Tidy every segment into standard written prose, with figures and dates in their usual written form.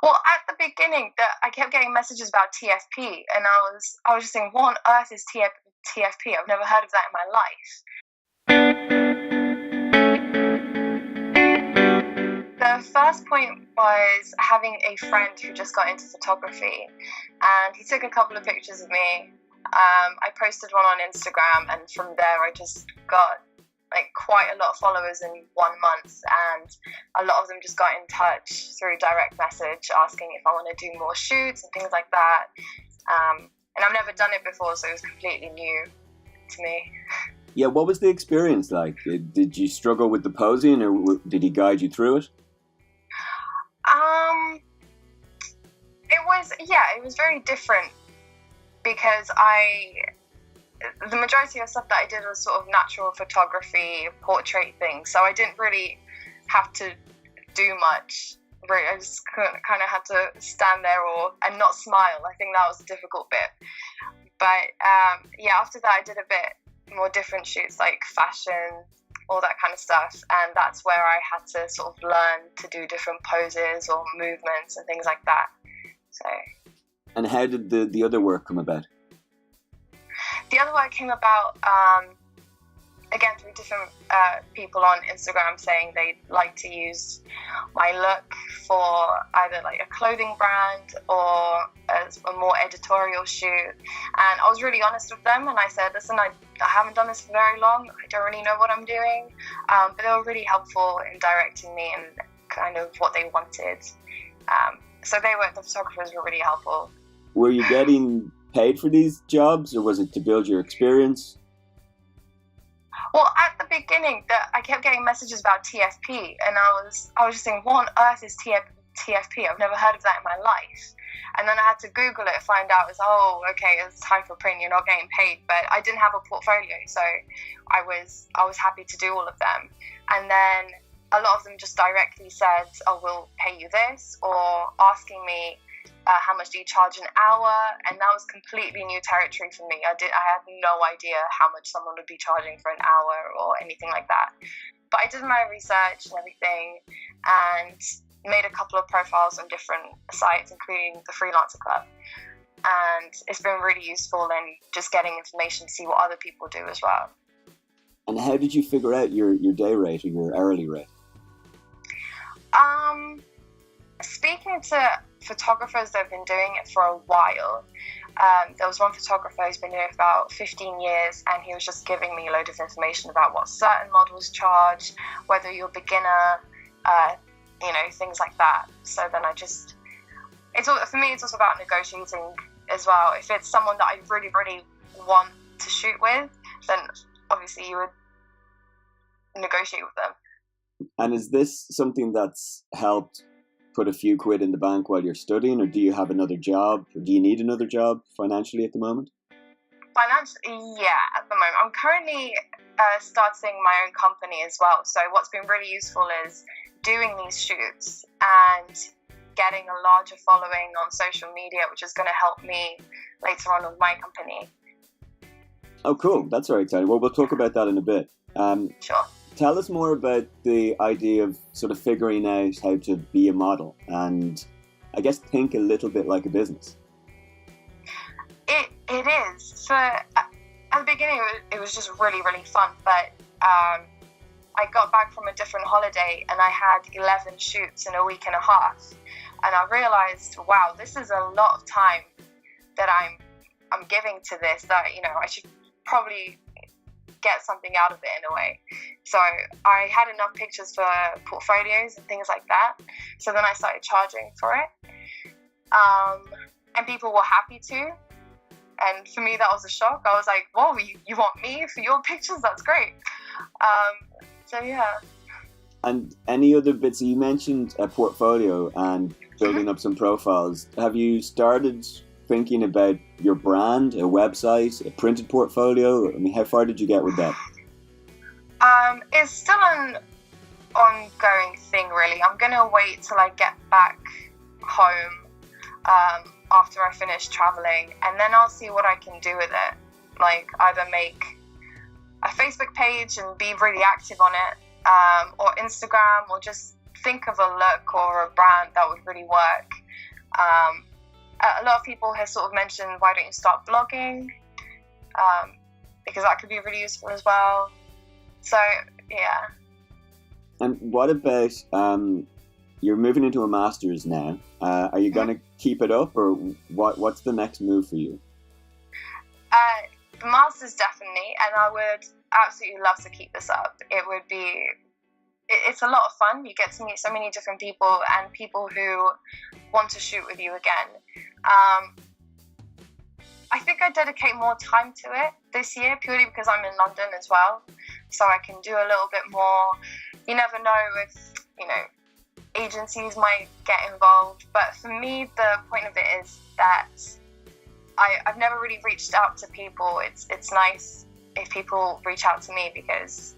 Well, at the beginning, I kept getting messages about TFP, and I was just saying, what on earth is TFP? I've never heard of that in my life. The first point was having a friend who just got into photography, and he took a couple of pictures of me. I posted one on Instagram, and from there I just got quite a lot of followers in 1 month, and a lot of them just got in touch through direct message asking if I want to do more shoots and things like that. And I've never done it before, so it was completely new to me. Yeah, what was the experience like? Did you struggle with the posing, or did he guide you through it? It was very different because the majority of stuff that I did was sort of natural photography, portrait things, so I didn't really have to do much. I just kind of had to stand there and not smile. I think that was the difficult bit. But after that I did a bit more different shoots, like fashion, all that kind of stuff, and that's where I had to sort of learn to do different poses or movements and things like that. So. And how did the other work come about? The other work came about, again, through different people on Instagram saying they'd like to use my look for either like a clothing brand or a more editorial shoot. And I was really honest with them, and I said, listen, I haven't done this for very long. I don't really know what I'm doing. But they were really helpful in directing me and kind of what they wanted. So the photographers were really helpful. Were you getting paid for these jobs, or was it to build your experience? Well, at the beginning, I kept getting messages about TFP, and I was just saying, what on earth is TFP? I've never heard of that in my life. And then I had to Google it, find out it's time for print, you're not getting paid. But I didn't have a portfolio, so I was happy to do all of them. And then a lot of them just directly said, oh, we'll pay you this, or asking me, how much do you charge an hour? And that was completely new territory for me. I had no idea how much someone would be charging for an hour or anything like that. But I did my research and everything, and made a couple of profiles on different sites, including the Freelancer Club. And it's been really useful in just getting information to see what other people do as well. And how did you figure out your day rate or your hourly rate? Speaking to photographers that have been doing it for a while, there was one photographer who's been doing it for about 15 years, and he was just giving me a load of information about what certain models charge, whether you're a beginner, things like that. So then for me, it's also about negotiating as well. If it's someone that I really, really want to shoot with, then obviously you would negotiate with them. And is this something that's helped put a few quid in the bank while you're studying, or do you have another job, or do you need another job financially at the moment? Financially, yeah, at the moment. I'm currently starting my own company as well. So what's been really useful is doing these shoots and getting a larger following on social media, which is going to help me later on with my company. Oh, cool. That's very exciting. Well, we'll talk about that in a bit. Sure. Tell us more about the idea of sort of figuring out how to be a model and, I guess, think a little bit like a business. It is. So at the beginning, it was just really, really fun. But I got back from a different holiday, and I had 11 shoots in a week and a half. And I realized, wow, this is a lot of time that I'm giving to this, that, I should probably get something out of it in a way. So I had enough pictures for portfolios and things like that. So then I started charging for it. And people were happy to. And for me, that was a shock. I was like, whoa, you want me for your pictures? That's great. So yeah. And any other bits? You mentioned a portfolio and building up some profiles. Have you started thinking about your brand, a website, a printed portfolio? I mean, how far did you get with that? It's still an ongoing thing, really. I'm going to wait till I get back home after I finish traveling, and then I'll see what I can do with it. Like, either make a Facebook page and be really active on it, or Instagram, or just think of a look or a brand that would really work. A lot of people have sort of mentioned, why don't you start blogging? Because that could be really useful as well. So, yeah. And what about, you're moving into a master's now. Are you going to keep it up, or what's the next move for you? The master's definitely, and I would absolutely love to keep this up. It's a lot of fun. You get to meet so many different people and people who want to shoot with you again. I think I dedicate more time to it this year, purely because I'm in London as well, so I can do a little bit more. You never know if, agencies might get involved, but for me, the point of it is that I've never really reached out to people. It's nice if people reach out to me, because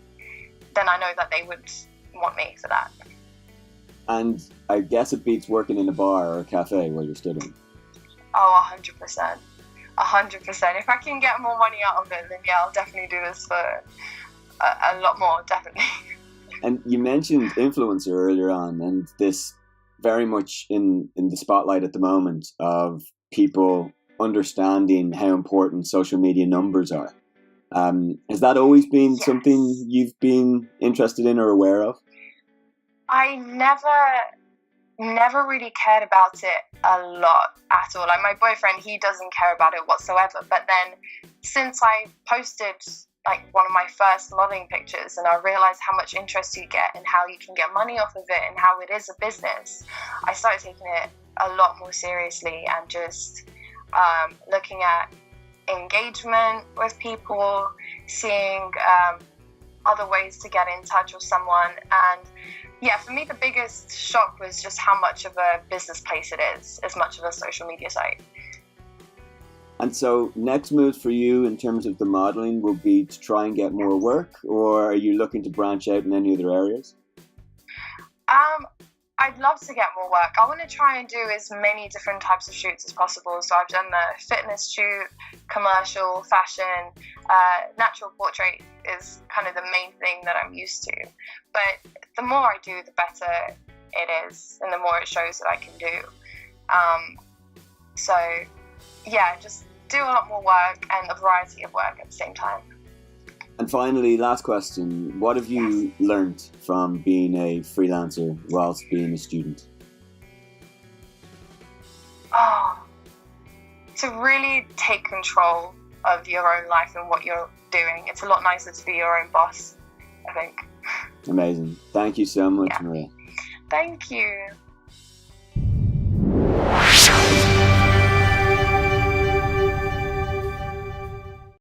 then I know that they would want me for that. And I guess it beats working in a bar or a cafe while you're studying. Oh, 100%. 100%. If I can get more money out of it, then yeah, I'll definitely do this for a lot more, definitely. And you mentioned influencer earlier on, and this very much in the spotlight at the moment of people understanding how important social media numbers are. Has that always been something you've been interested in or aware of? I never really cared about it a lot at all. Like, my boyfriend, he doesn't care about it whatsoever. But then since I posted one of my first modeling pictures, and I realized how much interest you get and how you can get money off of it and how it is a business, I started taking it a lot more seriously and just looking at engagement with people, seeing other ways to get in touch with someone. And yeah, for me, the biggest shock was just how much of a business place it is, as much of a social media site. And so next moves for you in terms of the modeling will be to try and get more work, or are you looking to branch out in any other areas? I'd love to get more work. I want to try and do as many different types of shoots as possible. So I've done the fitness shoot, commercial, fashion, natural portrait is kind of the main thing that I'm used to. But the more I do, the better it is, and the more it shows that I can do. So yeah, just do a lot more work and a variety of work at the same time. And finally, last question. What have you learned from being a freelancer whilst being a student? To really take control of your own life and what you're doing. It's a lot nicer to be your own boss, I think. Amazing. Thank you so much, Maria. Thank you.